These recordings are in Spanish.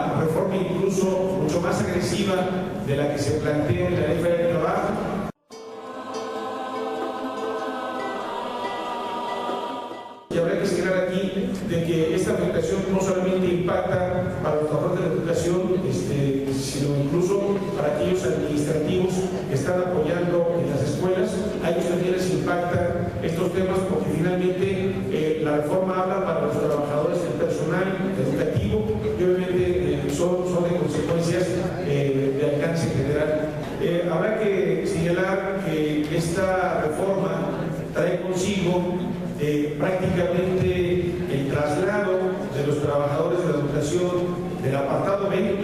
una reforma incluso mucho más agresiva de la que se plantea en la Ley Federal del Trabajo. Y habrá que señalar aquí de que esta afectación no solamente impacta para los trabajadores de la educación, sino incluso para aquellos administrativos que están apoyando en las escuelas. A ellos también les impacta estos temas porque finalmente la reforma habla para los trabajadores del personal educativo y obviamente son de consecuencias de alcance general. Habrá que señalar que esta reforma trae consigo prácticamente el traslado de los trabajadores de la educación del apartado B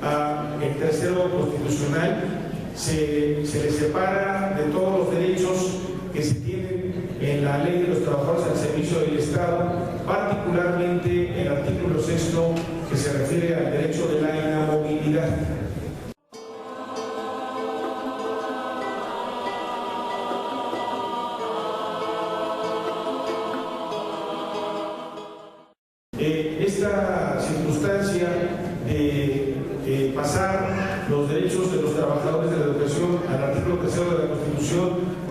al tercero constitucional. Se les separa de todos los derechos que se tienen en la Ley de los Trabajadores al Servicio del Estado, particularmente el artículo 6 que se refiere al derecho de la inamovilidad. Esta circunstancia de pasar los derechos de los trabajadores de la educación al artículo 3 de la Constitución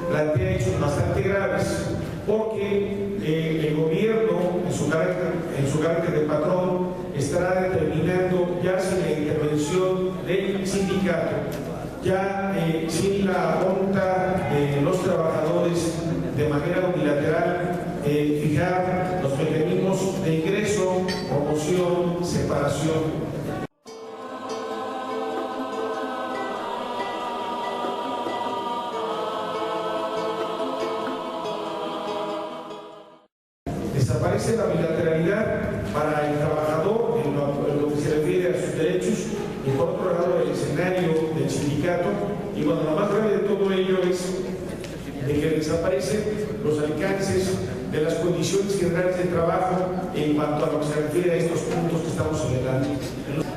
plantea hechos bastante graves, porque el gobierno, en su carácter de patrón, estará determinando ya sin la intervención del sindicato, ya sin la voluntad de los trabajadores de manera unilateral, fijar los mecanismos de ingreso, promoción, separación. Desaparece la bilateralidad para el trabajador en lo que se refiere a sus derechos y por otro lado el escenario del sindicato. Y bueno, lo más grave de todo ello es de que desaparecen los alcances de las condiciones generales de trabajo en cuanto a lo que se refiere a estos puntos que estamos señalando.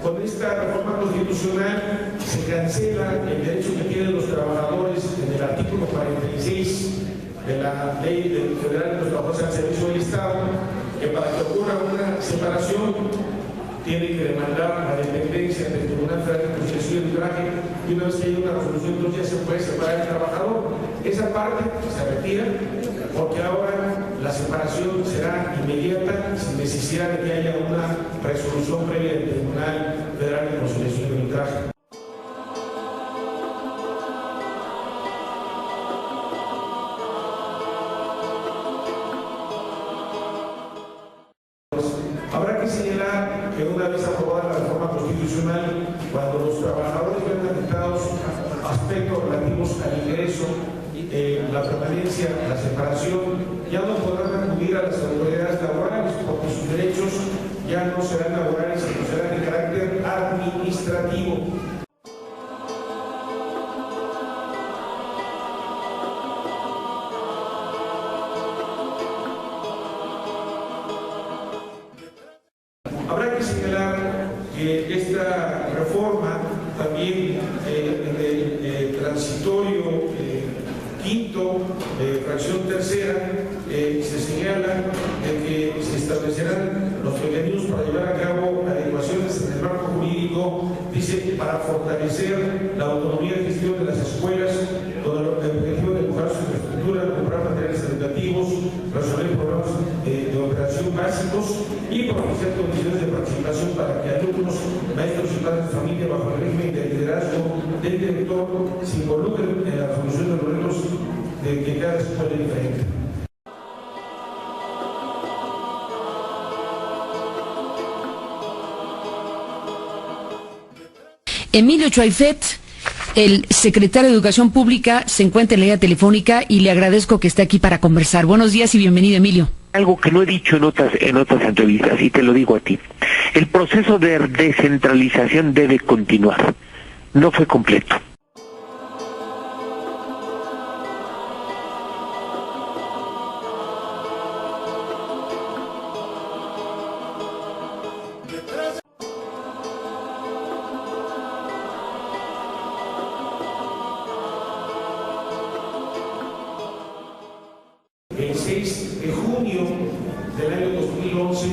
Con esta reforma constitucional se cancela el derecho que tienen los trabajadores en el artículo 46 de la Ley Federal de los Trabajadores al Servicio del Estado, que para que ocurra una separación tiene que demandar la dependencia del Tribunal Federal de Conciliación y Arbitraje, y una vez que haya una resolución, entonces ya se puede separar el trabajador. Esa parte se retira porque ahora la separación será inmediata sin necesidad de que haya una resolución previa del Tribunal Federal de Conciliación y Arbitraje. Habrá que señalar que una vez aprobada la reforma constitucional, cuando los trabajadores vean afectados aspectos relativos al ingreso, la permanencia, la separación, ya no podrán acudir a las autoridades laborales porque sus derechos ya no serán laborales, sino serán de carácter administrativo. Habrá que señalar que esta reforma también en el transitorio quinto, fracción tercera, se señala de que se establecerán los mecanismos para llevar a cabo adecuaciones en el marco jurídico, dice, para fortalecer la autonomía de gestión de las escuelas con el objetivo de mejorar su infraestructura, comprar materiales educativos, resolver problemas de operación básicos y propiciar condiciones de participación para que alumnos, maestros y padres de familia bajo el régimen de liderazgo del director se involucren en la resolución de los retos de que cada escuela es diferente. Emilio Chuaifet, el secretario de Educación Pública, se encuentra en la línea telefónica y le agradezco que esté aquí para conversar. Buenos días y bienvenido, Emilio. Algo que no he dicho en otras entrevistas, y te lo digo a ti. El proceso de descentralización debe continuar. No fue completo. El 6 de junio del año 2011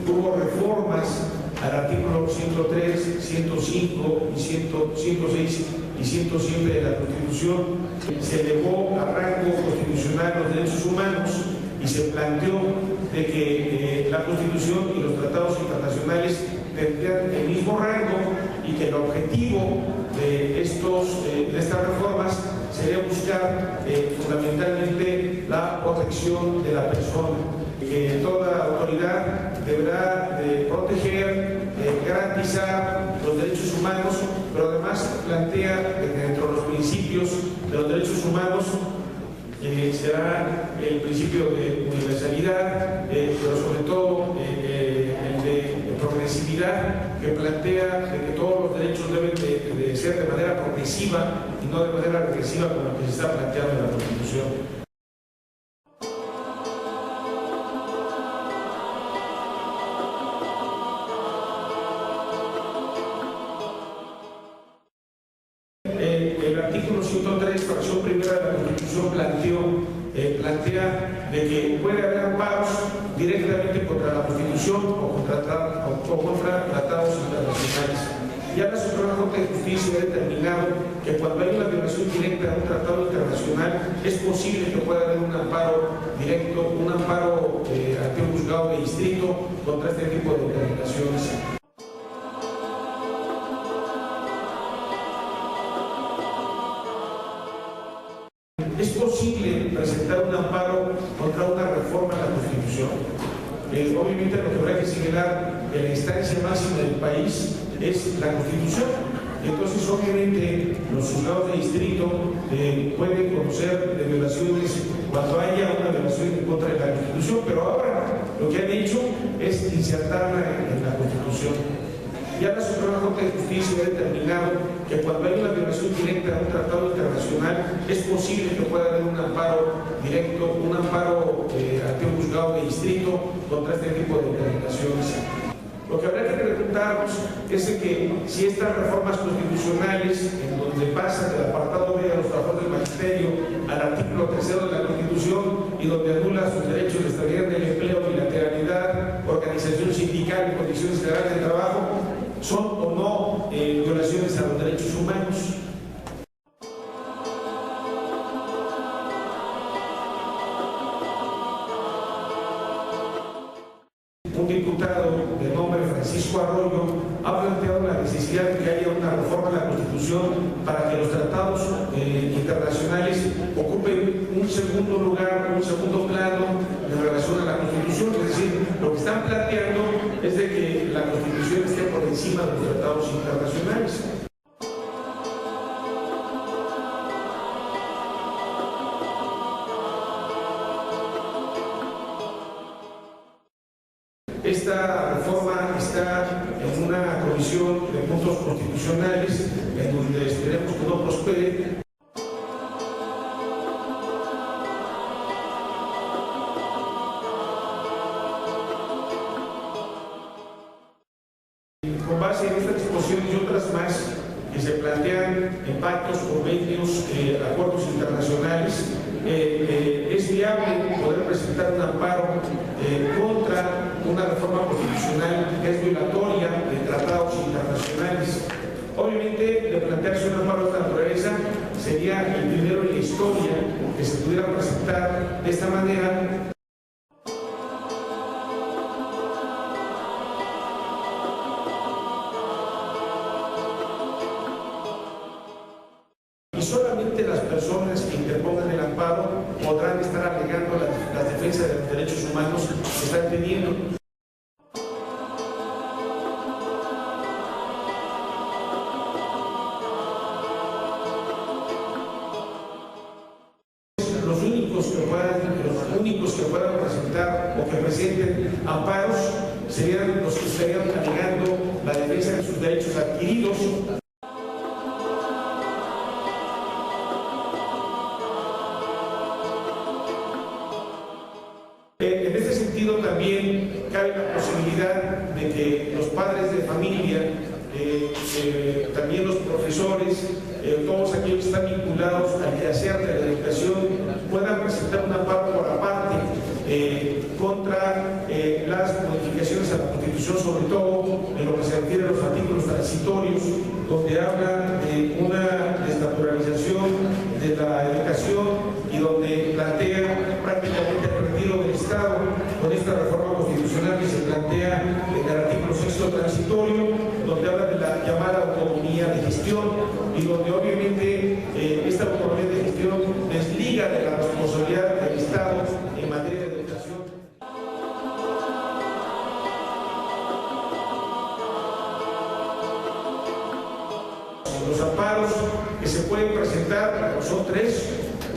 hubo reformas al artículo 103 105, 106 y 107 de la Constitución, se elevó a rango constitucional los derechos humanos y se planteó de que la Constitución y los tratados internacionales tendrían el mismo rango y que el objetivo de estas reformas sería buscar fundamentalmente la protección de la persona, que toda autoridad deberá proteger, garantizar los derechos humanos, pero además plantea que dentro de los principios de los derechos humanos será el principio de universalidad, pero sobre todo el de progresividad, que plantea de que todos los derechos deben de ser de manera progresiva y no de manera regresiva como lo que se está planteando en la Constitución. El artículo 103, fracción primera de la Constitución, plantea de que puede haber amparos directamente contra la Constitución o contra tratados internacionales. Ya la Suprema Corte de Justicia ha determinado que cuando hay una violación directa de un tratado internacional, es posible que pueda haber un amparo directo, un amparo ante un juzgado de distrito contra este tipo de determinaciones. ¿Es posible presentar un amparo contra una reforma a la Constitución? Obviamente lo que habrá que señalar que la instancia máxima del país es la Constitución. Entonces, obviamente, los juzgados de distrito pueden conocer de violaciones cuando haya una violación en contra de la Constitución, pero ahora lo que han hecho es insertarla en la Constitución. Ya la Suprema Corte de Justicia ha determinado que cuando hay una violación directa de un tratado internacional, es posible que pueda haber un amparo directo, un amparo ante un juzgado de distrito contra este tipo de determinaciones. Lo que habrá que preguntarnos es de que si estas reformas constitucionales, en donde pasan del apartado B de los trabajos del magisterio al artículo 3 de la Constitución y donde anula sus derechos de estabilidad del empleo, bilateralidad, organización sindical y condiciones generales de trabajo, son o no violaciones a los derechos humanos. Un diputado de nombre Francisco Arroyo ha planteado la necesidad de que haya una reforma a la Constitución para que los tratados internacionales ocupen un segundo lugar, un segundo plano en relación a la Constitución. Es decir, lo que están planteando es de que la Constitución esté por encima de los tratados internacionales. Esta reforma está en una comisión de puntos constitucionales en donde esperemos que no prospere. Con base en esta disposición y otras más que se plantean en pactos, convenios, acuerdos internacionales, es viable poder presentar un amparo contra una reforma constitucional que es violatoria de tratados internacionales. Obviamente, de plantearse un amparo de esta naturaleza sería el primero en la historia que se pudiera presentar de esta manera. Y solamente las personas que interpongan el amparo podrán estar alegando las defensas de los derechos humanos que están teniendo. Los únicos que puedan presentar o que presenten amparos serían los que estarían alegando la defensa de sus derechos adquiridos. En este sentido también cabe la posibilidad de que los padres de familia, también los profesores, todos aquellos que están vinculados al quehacer de la educación, puedan presentar un amparo por aparte contra las modificaciones a la Constitución, sobre todo en lo que se refiere a los artículos transitorios. transitorios, donde habla de una desnaturalización de la educación y donde plantea prácticamente el retiro del Estado con esta reforma constitucional que se plantea en el artículo 6 transitorio, donde habla de la llamada autonomía de gestión y donde obviamente esta autonomía de gestión desliga de la responsabilidad del Estado en materia de educación. Los amparos que se pueden presentar son 3.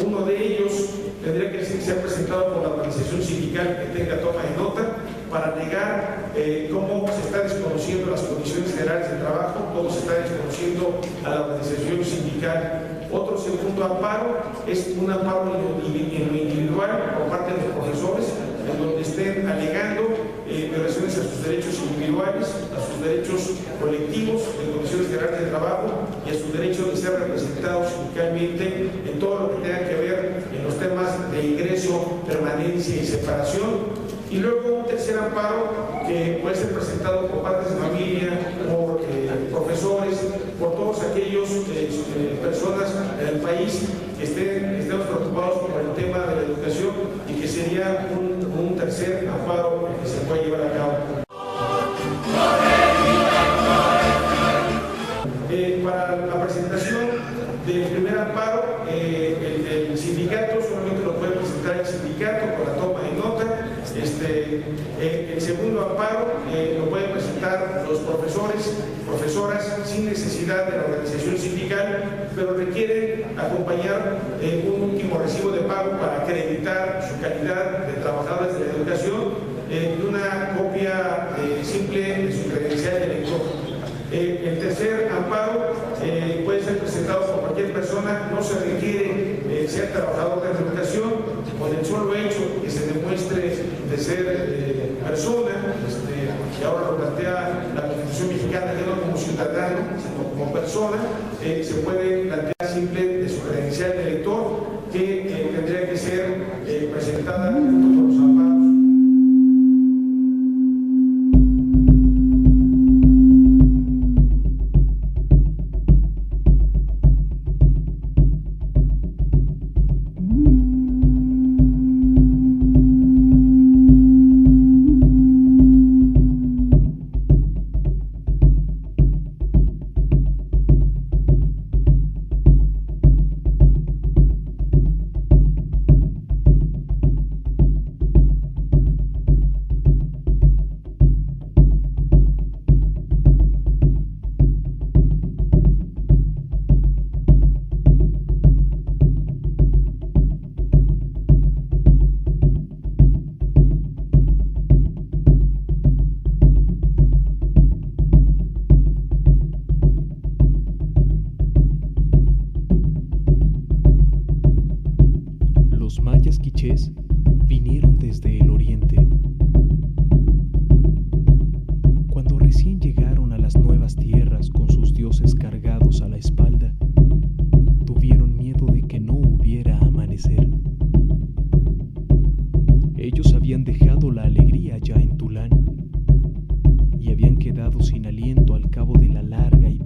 Uno de ellos tendría que ser presentado por la organización sindical que tenga toma de nota para negar cómo se están desconociendo las condiciones generales de trabajo, cómo se está desconociendo a la organización sindical. Otro segundo amparo es un amparo en lo individual por parte de los profesores, en donde estén alegando violaciones a sus derechos individuales, a sus derechos colectivos en condiciones generales de trabajo y a su derecho de ser representados sindicalmente en todo lo que tenga que ver en los temas de ingreso, permanencia y separación. Y luego un tercer amparo que puede ser presentado por padres de familia, por profesores, por todos aquellos personas en el país que estemos preocupados por el tema de la educación y que sería un tercer amparo que se puede llevar a cabo. Para la presentación del primer amparo, el sindicato solamente lo puede presentar el sindicato con la toma de nota. El segundo amparo lo pueden presentar los profesores, profesoras, sin necesidad de la organización sindical, pero requieren acompañar un último recibo de pago para acreditar su calidad de trabajadores de la educación y una copia simple de su credencial de lector. El tercer amparo puede ser presentado por cualquier persona, no se requiere ser trabajador de la educación, con el solo hecho que se demuestre de ser persona, y ahora lo plantea la Constitución mexicana, ya no como ciudadano, sino como persona, se puede plantear simple de su credencial de lector, que tendría que ser presentada junto con los amparos. Los mayas quichés vinieron desde el oriente. Cuando recién llegaron a las nuevas tierras con sus dioses cargados a la espalda, tuvieron miedo de que no hubiera amanecer. Ellos habían dejado la alegría ya en Tulán y habían quedado sin aliento al cabo de la larga y